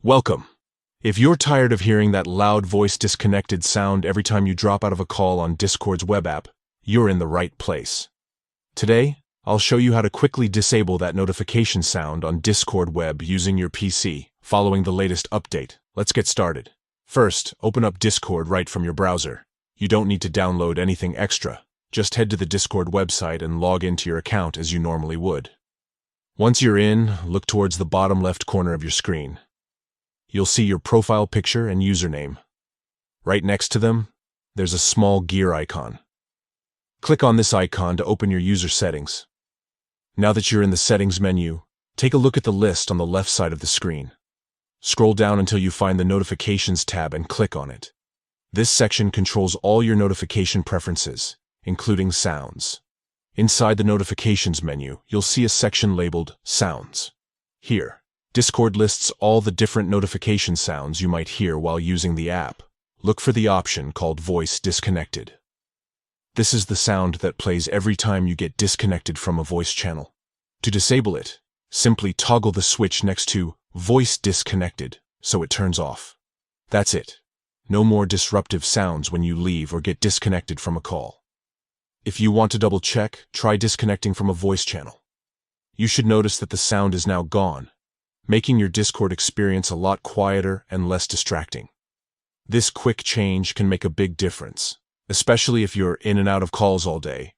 Welcome. If you're tired of hearing that loud voice disconnected sound every time you drop out of a call on Discord's web app, you're in the right place. Today, I'll show you how to quickly disable that notification sound on Discord web using your PC, following the latest update. Let's get started. First, open up Discord right from your browser. You don't need to download anything extra. Just head to the Discord website and log into your account as you normally would. Once you're in, look towards the bottom left corner of your screen. You'll see your profile picture and username. Right next to them, there's a small gear icon. Click on this icon to open your user settings. Now that you're in the settings menu, take a look at the list on the left side of the screen. Scroll down until you find the Notifications tab and click on it. This section controls all your notification preferences, including sounds. Inside the Notifications menu, you'll see a section labeled Sounds. Here, Discord lists all the different notification sounds you might hear while using the app. Look for the option called Voice Disconnected. This is the sound that plays every time you get disconnected from a voice channel. To disable it, simply toggle the switch next to Voice Disconnected so it turns off. That's it. No more disruptive sounds when you leave or get disconnected from a call. If you want to double-check, try disconnecting from a voice channel. You should notice that the sound is now gone, making your Discord experience a lot quieter and less distracting. This quick change can make a big difference, especially if you're in and out of calls all day,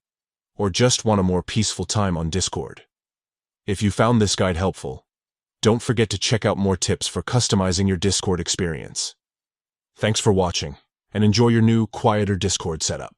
or just want a more peaceful time on Discord. If you found this guide helpful, don't forget to check out more tips for customizing your Discord experience. Thanks for watching, and enjoy your new, quieter Discord setup.